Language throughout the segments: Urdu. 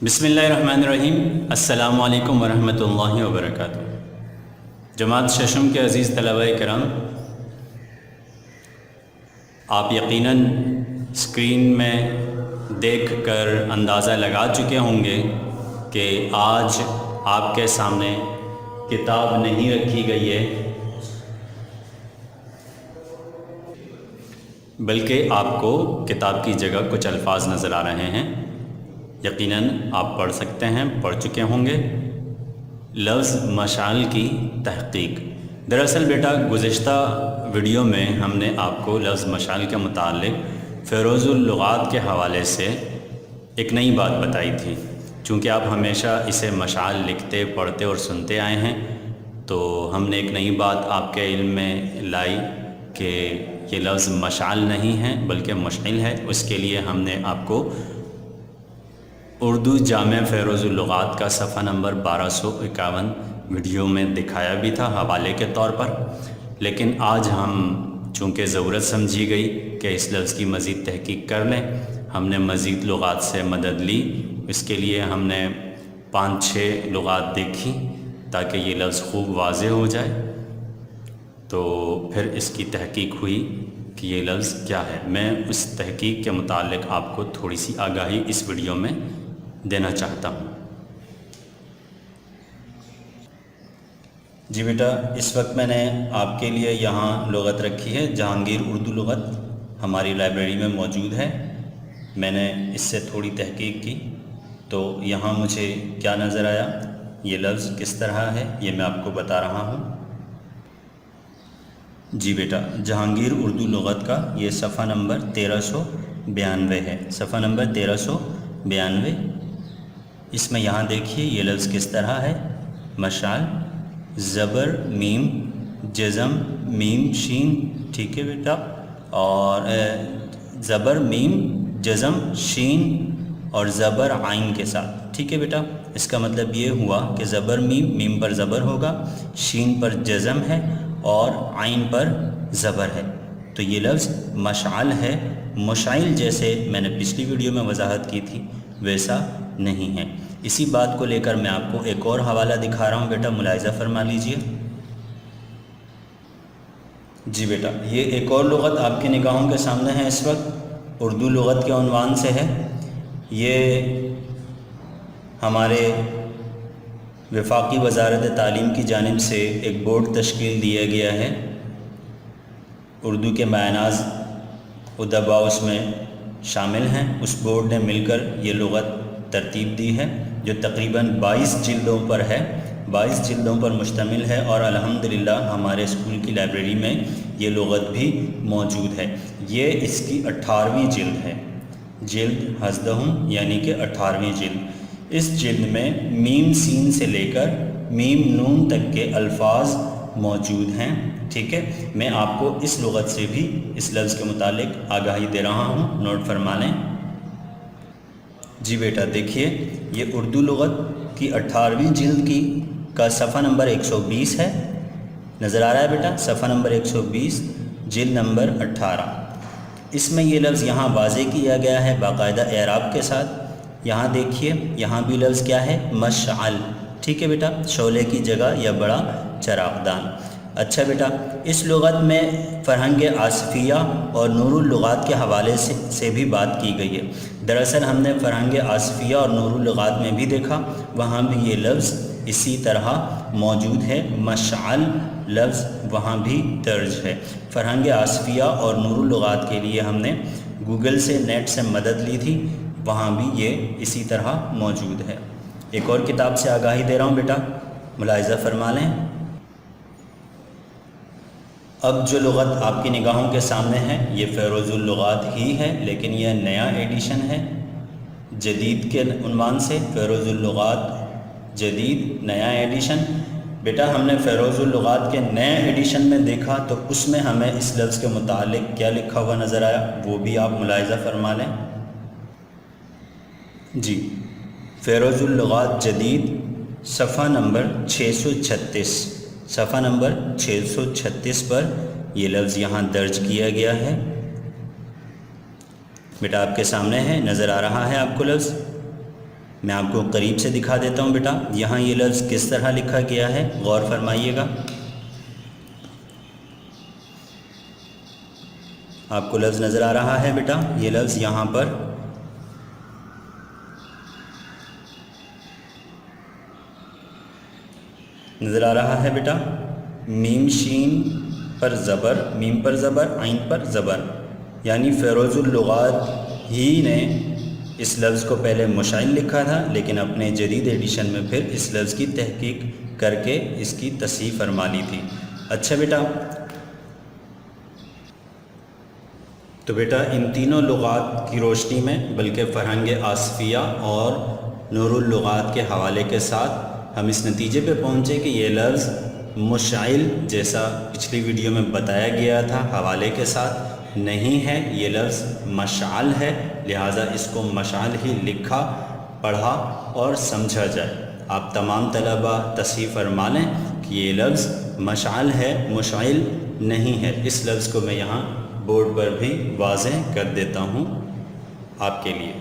بسم اللہ الرحمن الرحیم۔ السلام علیکم ورحمۃ اللہ وبرکاتہ۔ جماعت ششم کے عزیز طلباء کرام، آپ یقیناً اسکرین میں دیکھ کر اندازہ لگا چکے ہوں گے کہ آج آپ کے سامنے کتاب نہیں رکھی گئی ہے، بلکہ آپ کو کتاب کی جگہ کچھ الفاظ نظر آ رہے ہیں۔ یقیناً آپ پڑھ سکتے ہیں، پڑھ چکے ہوں گے۔ لفظ مشعل کی تحقیق۔ دراصل بیٹا گزشتہ ویڈیو میں ہم نے آپ کو لفظ مشعل کے متعلق فیروز اللغات کے حوالے سے ایک نئی بات بتائی تھی۔ چونکہ آپ ہمیشہ اسے مشعل لکھتے، پڑھتے اور سنتے آئے ہیں، تو ہم نے ایک نئی بات آپ کے علم میں لائی کہ یہ لفظ مشعل نہیں ہے بلکہ مشعل ہے۔ اس کے لیے ہم نے آپ کو اردو جامع فیروز اللغات کا صفحہ نمبر 1251 ویڈیو میں دکھایا بھی تھا حوالے کے طور پر، لیکن آج ہم چونکہ ضرورت سمجھی گئی کہ اس لفظ کی مزید تحقیق کر لیں، ہم نے مزید لغات سے مدد لی۔ اس کے لیے ہم نے 5-6 لغات دیکھی تاکہ یہ لفظ خوب واضح ہو جائے، تو پھر اس کی تحقیق ہوئی کہ یہ لفظ کیا ہے۔ میں اس تحقیق کے متعلق آپ کو تھوڑی سی آگاہی اس ویڈیو میں دینا چاہتا ہوں۔ جی بیٹا، اس وقت میں نے آپ کے لیے یہاں لغت رکھی ہے، جہانگیر اردو لغت ہماری لائبریری میں موجود ہے۔ میں نے اس سے تھوڑی تحقیق کی تو یہاں مجھے کیا نظر آیا، یہ لفظ کس طرح ہے، یہ میں آپ کو بتا رہا ہوں۔ جی بیٹا، جہانگیر اردو لغت کا یہ صفحہ نمبر 1392 ہے، صفحہ نمبر 1392۔ اس میں یہاں دیکھیے یہ لفظ کس طرح ہے، مشعل، زبر میم جزم میم شین، ٹھیک ہے بیٹا، اور زبر میم جزم شین اور زبر عین کے ساتھ، ٹھیک ہے بیٹا۔ اس کا مطلب یہ ہوا کہ زبر میم پر زبر ہوگا، شین پر جزم ہے اور عین پر زبر ہے، تو یہ لفظ مشعل ہے۔ مشعل جیسے میں نے پچھلی ویڈیو میں وضاحت کی تھی ویسا نہیں ہے۔ اسی بات کو لے کر میں آپ کو ایک اور حوالہ دکھا رہا ہوں بیٹا، ملاحظہ فرما لیجئے۔ جی بیٹا، یہ ایک اور لغت آپ کی نگاہوں کے سامنے ہے، اس وقت اردو لغت کے عنوان سے ہے۔ یہ ہمارے وفاقی وزارت تعلیم کی جانب سے ایک بورڈ تشکیل دیا گیا ہے، اردو کے معناز ادبا اس میں شامل ہیں۔ اس بورڈ نے مل کر یہ لغت ترتیب دی ہے، جو تقریباً 22 جلدوں پر ہے، 22 جلدوں پر مشتمل ہے، اور الحمدللہ ہمارے اسکول کی لائبریری میں یہ لغت بھی موجود ہے۔ یہ اس کی 18ویں جلد ہے، جلد حزدہم یعنی کہ 18ویں جلد۔ اس جلد میں میم سین سے لے کر میم نون تک کے الفاظ موجود ہیں، ٹھیک ہے۔ میں آپ کو اس لغت سے بھی اس لفظ کے متعلق آگاہی دے رہا ہوں، نوٹ فرما لیں۔ جی بیٹا دیکھیے، یہ اردو لغت کی 18ویں جلد کی کا صفحہ نمبر 120 ہے، نظر آ رہا ہے بیٹا، صفحہ نمبر 120 جلد نمبر 18۔ اس میں یہ لفظ یہاں واضح کیا گیا ہے باقاعدہ اعراب کے ساتھ۔ یہاں دیکھیے، یہاں بھی لفظ کیا ہے، مشعل، ٹھیک ہے بیٹا، شعلے کی جگہ یا بڑا چراغدان۔ اچھا بیٹا، اس لغت میں فرہنگ آصفیہ اور نور اللغات کے حوالے سے بھی بات کی گئی ہے۔ دراصل ہم نے فرہنگ آصفیہ اور نور اللغات میں بھی دیکھا، وہاں بھی یہ لفظ اسی طرح موجود ہے، مشعل لفظ وہاں بھی درج ہے۔ فرہنگ آصفیہ اور نور اللغات کے لیے ہم نے گوگل سے، نیٹ سے مدد لی تھی، وہاں بھی یہ اسی طرح موجود ہے۔ ایک اور کتاب سے آگاہی دے رہا ہوں بیٹا، ملاحظہ فرما لیں۔ اب جو لغت آپ کی نگاہوں کے سامنے ہے یہ فیروز اللغات ہی ہے، لیکن یہ نیا ایڈیشن ہے، جدید کے عنوان سے، فیروز اللغات جدید نیا ایڈیشن۔ بیٹا ہم نے فیروز اللغات کے نئے ایڈیشن میں دیکھا تو اس میں ہمیں اس لفظ کے متعلق کیا لکھا ہوا نظر آیا، وہ بھی آپ ملاحظہ فرما لیں۔ جی، فیروز اللغات جدید صفحہ نمبر 636، صفحہ نمبر 636 پر یہ لفظ یہاں درج کیا گیا ہے۔ بیٹا آپ کے سامنے ہے، نظر آ رہا ہے آپ کو لفظ۔ میں آپ کو قریب سے دکھا دیتا ہوں بیٹا. یہاں یہ لفظ کس طرح لکھا گیا ہے، غور فرمائیے گا. آپ کو لفظ نظر آ رہا ہے بیٹا؟ یہ لفظ یہاں پر نظر آ رہا ہے بیٹا. میم شین پر زبر، میم پر زبر، عین پر زبر، یعنی فیروز اللغات ہی نے اس لفظ کو پہلے مشعل لکھا تھا، لیکن اپنے جدید ایڈیشن میں پھر اس لفظ کی تحقیق کر کے اس کی تصحیح فرما لی تھی. اچھا بیٹا، تو بیٹا ان تینوں لغات کی روشنی میں، بلکہ فرہنگ آصفیہ اور نور اللغات کے حوالے کے ساتھ ہم اس نتیجے پہ پہنچے کہ یہ لفظ مشعل، جیسا پچھلی ویڈیو میں بتایا گیا تھا حوالے کے ساتھ، نہیں ہے. یہ لفظ مشعل ہے، لہٰذا اس کو مشعل ہی لکھا، پڑھا اور سمجھا جائے. آپ تمام طلبہ تصحیح فرما لیں کہ یہ لفظ مشعل ہے، مشعل نہیں ہے. اس لفظ کو میں یہاں بورڈ پر بھی واضح کر دیتا ہوں آپ کے لیے.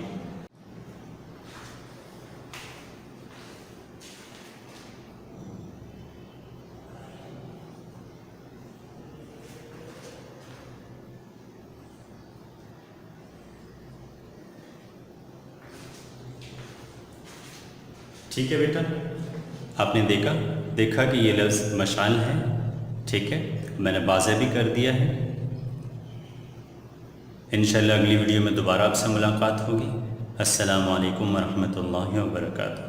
ٹھیک ہے بیٹا، آپ نے دیکھا کہ یہ لفظ مشعل ہے. ٹھیک ہے، میں نے واضح بھی کر دیا ہے. انشاءاللہ اگلی ویڈیو میں دوبارہ آپ سے ملاقات ہوگی. السلام علیکم ورحمۃ اللہ وبرکاتہ.